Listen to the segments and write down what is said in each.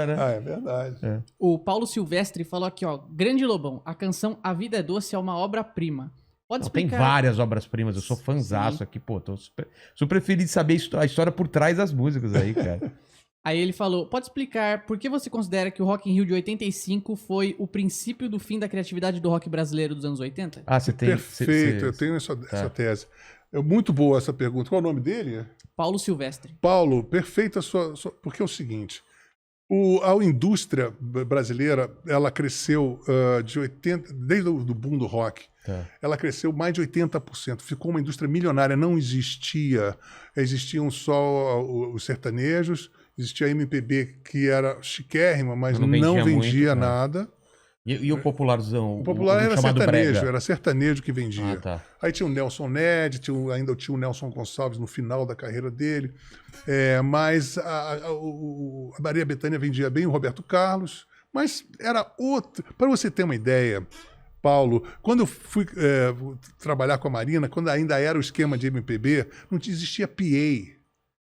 hora, né? Ah, é verdade. É. O Paulo Silvestre falou aqui, ó. Grande Lobão, a canção A Vida é Doce é uma obra-prima. Pode Não, tem explicar... várias obras-primas, eu sou fãzaço aqui, pô. Tô super feliz de saber a história por trás das músicas aí, cara. Aí ele falou, pode explicar por que você considera que o Rock in Rio de 85 foi o princípio do fim da criatividade do rock brasileiro dos anos 80? Ah, você tem... Perfeito, eu tenho essa tese. É muito boa essa pergunta. Qual é o nome dele? Paulo Silvestre. Paulo, perfeita a sua... Porque é o seguinte, a indústria brasileira, ela cresceu desde o boom do rock, ela cresceu mais de 80%. Ficou uma indústria milionária, não existiam só os sertanejos, existia a MPB que era chiquérrima, mas não vendia muito, nada. E o popularzão? O popular era sertanejo, brega. era sertanejo que vendia. Ah, tá. Aí tinha o Nelson Ned, ainda tinha o Nelson Gonçalves no final da carreira dele. Mas a Maria Bethânia vendia bem, o Roberto Carlos. Mas era outro. Para você ter uma ideia, Paulo, quando eu fui trabalhar com a Marina, quando ainda era o esquema de MPB, não existia PA.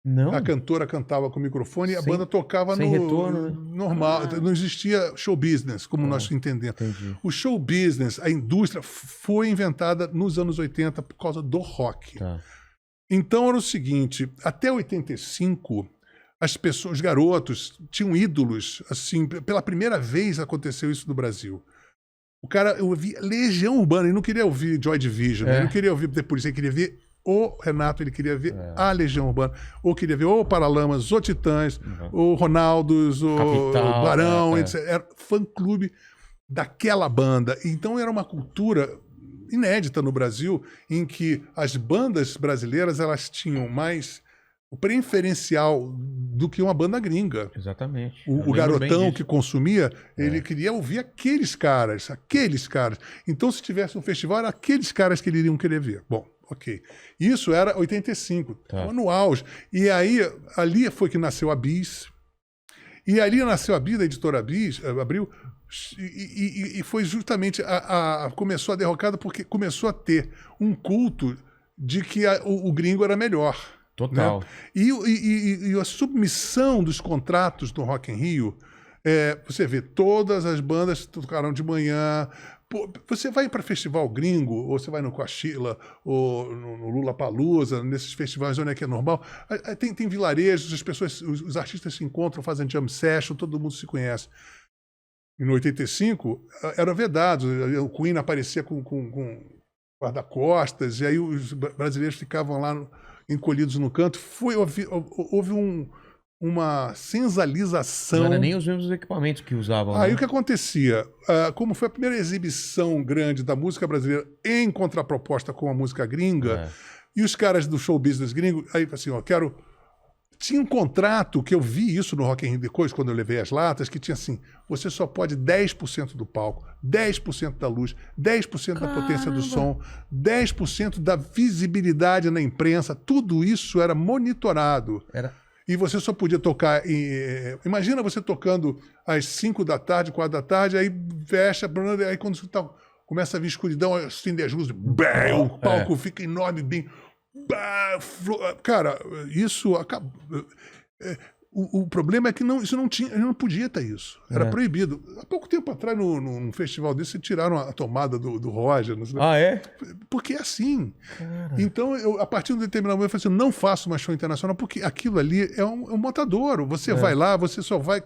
Não? A cantora cantava com o microfone e a banda tocava sem retorno, né? normal. Não existia show business, como nós entendemos. Entendi. O show business, a indústria, foi inventada nos anos 80 por causa do rock. Tá. Então era o seguinte, até 85, as pessoas, os garotos, tinham ídolos. Assim, pela primeira vez aconteceu isso no Brasil. O cara, eu ouvi Legião Urbana, ele não queria ouvir Joy Division, ele não queria ouvir The Police, ele queria ver o Renato, ele queria ver a Legião Urbana, ou queria ver o Paralamas, o Titãs, o Ronaldos, o Capital, Barão, etc. Era fã-clube daquela banda. Então era uma cultura inédita no Brasil, em que as bandas brasileiras elas tinham mais o preferencial do que uma banda gringa. Exatamente. O garotão que consumia, ele queria ouvir aqueles caras. Então, se tivesse um festival, era aqueles caras que eles iriam querer ver. Bom, ok. Isso era 85, no auge. E aí, ali foi que nasceu a Bis. E ali nasceu a Bis, a editora Abril, e foi justamente começou a derrocada porque começou a ter um culto de que o gringo era melhor. Total. Né? E a submissão dos contratos do Rock in Rio, você vê, todas as bandas tocaram de manhã. Pô, você vai para festival gringo, ou você vai no Coachella, ou no Lollapalooza, nesses festivais onde é que é normal, tem vilarejos, as pessoas, os artistas se encontram, fazem jam session, todo mundo se conhece. E no 85, era vedado, o Queen aparecia com guarda-costas, e aí os brasileiros ficavam lá encolhidos no canto. Houve uma sensalização. Não era nem os mesmos equipamentos que usavam. Aí né? o que acontecia? Como foi a primeira exibição grande da música brasileira em contraproposta com a música gringa, e os caras do show business gringo, aí assim, tinha um contrato, que eu vi isso no Rock in Rio depois, quando eu levei as latas, que tinha assim, você só pode 10% do palco, 10% da luz, 10% da potência do som, 10% da visibilidade na imprensa, tudo isso era monitorado. E você só podia tocar... Imagina você tocando às 5 da tarde, 4 da tarde, aí fecha, aí quando você começa a vir escuridão, acende as luzes, o palco fica enorme, bem... Cara, isso acabou. O problema é que isso não podia ter isso. Era proibido. Há pouco tempo atrás, num festival desse, tiraram a tomada do Roger. Porque é assim. Cara. Então, a partir de um determinado momento, eu falei assim, não faço mais show internacional, porque aquilo ali é um matadouro. Você vai lá, você só vai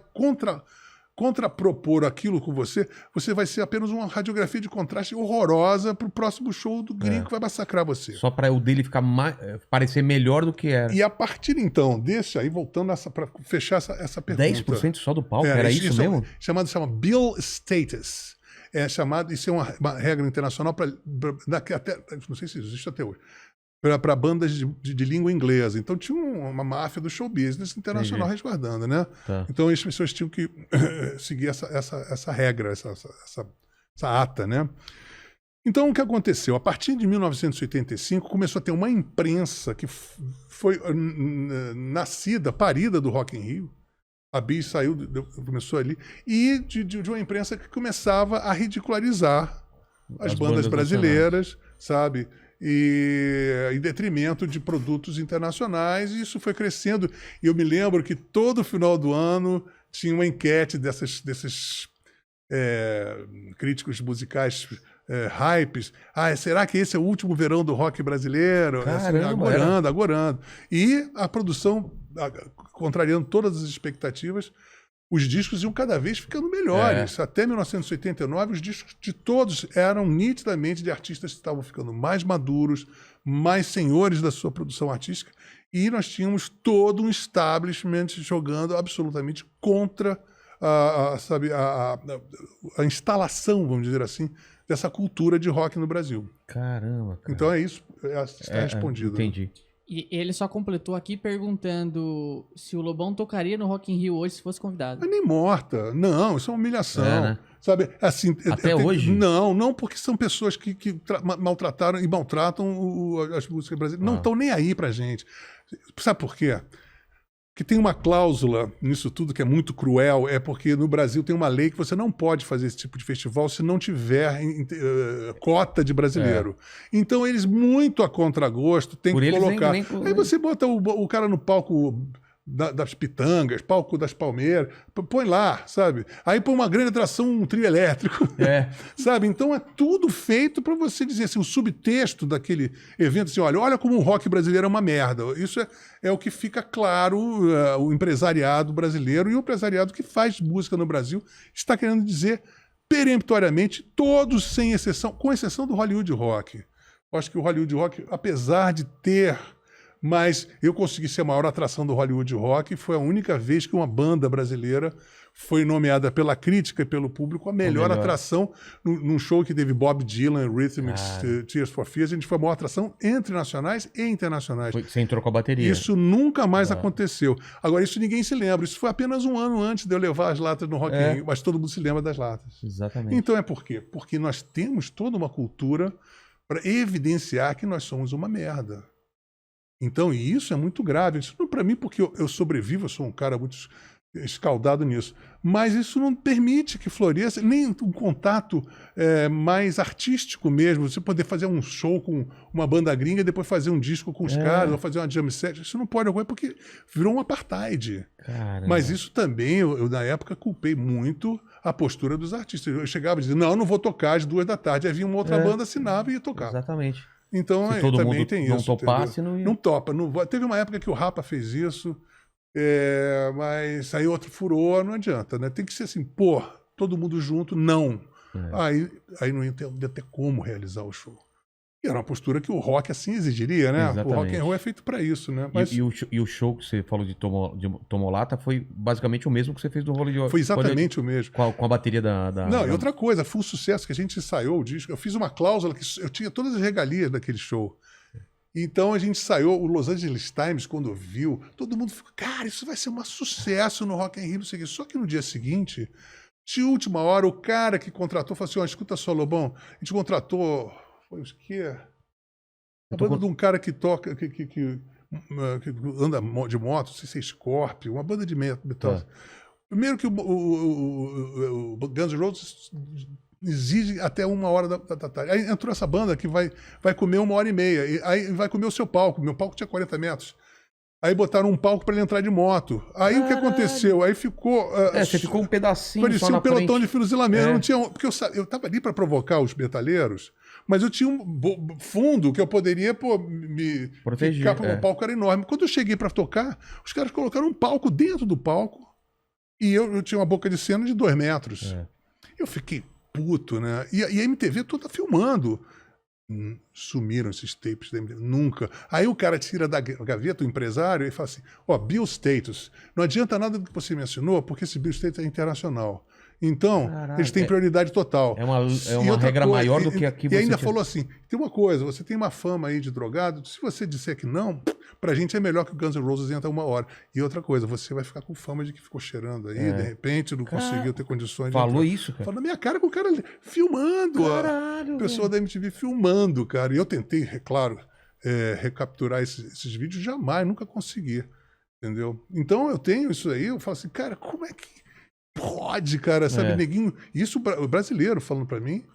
contrapropor aquilo com você vai ser apenas uma radiografia de contraste horrorosa pro próximo show do gringo que vai massacrar você. Só para o dele ficar parecer melhor do que era. E a partir então, aí voltando para fechar essa pergunta. 10% só do palco? Era isso mesmo? Chama Bill Status. Isso é uma regra internacional não sei se existe até hoje, para bandas de língua inglesa. Então tinha uma máfia do show business internacional resguardando, né? Então as pessoas tinham que seguir essa regra, essa ata, né? Então o que aconteceu? A partir de 1985 começou a ter uma imprensa que foi parida do Rock in Rio. A Bis começou ali, e de uma imprensa que começava a ridicularizar as bandas brasileiras, sabe? E em detrimento de produtos internacionais, e isso foi crescendo. E eu me lembro que todo final do ano tinha uma enquete desses críticos musicais hypes. Será que esse é o último verão do rock brasileiro? Caramba, agorando. E a produção, contrariando todas as expectativas, os discos iam cada vez ficando melhores. Até 1989, os discos de todos eram nitidamente de artistas que estavam ficando mais maduros, mais senhores da sua produção artística, e nós tínhamos todo um establishment jogando absolutamente contra a instalação, vamos dizer assim, dessa cultura de rock no Brasil. Caramba, cara. Então é isso, está respondido. Entendi. E ele só completou aqui perguntando se o Lobão tocaria no Rock in Rio hoje se fosse convidado. Mas nem morta. Não, isso é uma humilhação. Né? Sabe, assim, Até hoje? Não, porque são pessoas que maltrataram e maltratam as músicas brasileiras. Não estão nem aí pra gente. Sabe por quê? Que tem uma cláusula nisso tudo que é muito cruel, é porque no Brasil tem uma lei que você não pode fazer esse tipo de festival se não tiver cota de brasileiro. Então eles, muito a contragosto, têm que colocar. Aí você bota o cara no palco das Pitangas, palco das Palmeiras, põe lá, sabe? Aí põe uma grande atração, um trio elétrico, sabe? Então é tudo feito para você dizer assim, o subtexto daquele evento, assim, olha como o rock brasileiro é uma merda. Isso é o que fica claro, o empresariado brasileiro e o empresariado que faz música no Brasil está querendo dizer peremptoriamente, todos sem exceção, com exceção do Hollywood Rock. Eu acho que o Hollywood Rock, apesar de ter... Mas eu consegui ser a maior atração do Hollywood Rock. Foi a única vez que uma banda brasileira foi nomeada pela crítica e pelo público a melhor atração num show que teve Bob Dylan, Rhythmics, Tears for Fears. A gente foi a maior atração entre nacionais e internacionais. Você entrou com a bateria. Isso nunca mais aconteceu. Agora, isso ninguém se lembra. Isso foi apenas um ano antes de eu levar as latas no Rock in Rio, mas todo mundo se lembra das latas. Exatamente. Então é por quê? Porque nós temos toda uma cultura para evidenciar que nós somos uma merda. Então, e isso é muito grave. Isso não para mim, porque eu sobrevivo, eu sou um cara muito escaldado nisso. Mas isso não permite que floresça nem um contato mais artístico mesmo. Você poder fazer um show com uma banda gringa e depois fazer um disco com os caras, ou fazer uma jam set. Isso não pode ocorrer porque virou um apartheid. Caramba. Mas isso também, eu na época culpei muito a postura dos artistas. Eu chegava e dizia, não vou tocar às 2h. Aí vinha uma outra banda, assinava e ia tocar. Exatamente. Então, se todo também mundo tem não isso. Topasse, não topa. Teve uma época que o Rapa fez isso, mas aí outro furou, não adianta, né? Tem que ser assim, todo mundo junto, não. Aí não ia ter como realizar o show. E era uma postura que o rock assim exigiria, né? Exatamente. O rock and roll é feito para isso, né? Mas... E o show que você falou de Tomolata foi basicamente o mesmo que você fez do Hollywood. Foi exatamente o mesmo. Com a bateria Não, e outra coisa, foi um sucesso que a gente ensaiou o disco. Eu fiz uma cláusula que eu tinha todas as regalias daquele show. Então a gente ensaiou, o Los Angeles Times, quando viu, todo mundo ficou, cara, isso vai ser um sucesso no Rock in Rio, não sei o quê. Só que no dia seguinte, de última hora, o cara que contratou falou assim, escuta só, Lobão, a gente contratou... Foi o quê? A banda de um cara que toca, que anda de moto, não sei se é Scorpio, uma banda de metal. Primeiro que o Guns N' Roses exige até 1h da tarde. Aí entrou essa banda que vai comer 1h30. Aí vai comer o seu palco. Meu palco tinha 40 metros. Aí botaram um palco para ele entrar de moto. Aí o que aconteceu? Aí ficou... você ficou um pedacinho parecia só na um pelotão frente. de fuzilamento. Não tinha, porque eu estava ali para provocar os metaleiros, mas eu tinha um fundo que eu poderia me proteger. O palco era enorme. Quando eu cheguei para tocar, os caras colocaram um palco dentro do palco e eu tinha uma boca de cena de 2 metros. Eu fiquei puto, né? E a MTV toda filmando. Sumiram esses tapes da MTV. Nunca. Aí o cara tira da gaveta, o empresário, e fala assim, Bill Status. Não adianta nada do que você me assinou, porque esse Bill Status é internacional. Então, eles têm prioridade total. É uma regra maior do que aqui você... E ainda falou assim, tem uma coisa, você tem uma fama aí de drogado, se você disser que não, pra gente é melhor que o Guns N' Roses entra 1h. E outra coisa, você vai ficar com fama de que ficou cheirando aí, de repente não conseguiu ter condições de... Falou isso, cara? Falou na minha cara com o cara filmando. Caralho, a pessoa da MTV filmando, cara. E eu tentei, é claro, recapturar esses vídeos, jamais, nunca consegui. Entendeu? Então eu tenho isso aí, eu falo assim, cara, como é que pode, cara, sabe, neguinho, isso o brasileiro falando pra mim,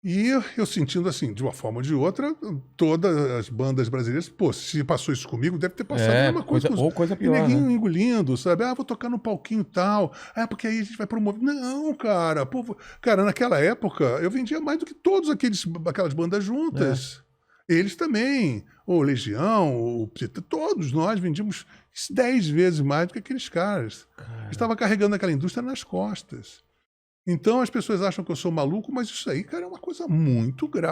E eu sentindo assim, de uma forma ou de outra, todas as bandas brasileiras, pô, se passou isso comigo, deve ter passado a mesma coisa. Ou coisa E pior, neguinho né? engolindo, sabe? Ah, vou tocar no palquinho tal. Ah, porque aí a gente vai promover. Não, cara. Pô, cara, naquela época, eu vendia mais do que aquelas bandas juntas. Eles também. O Legião, todos nós vendíamos 10 vezes mais do que aqueles caras. Estava carregando aquela indústria nas costas. Então as pessoas acham que eu sou maluco, mas isso aí, cara, é uma coisa muito grave.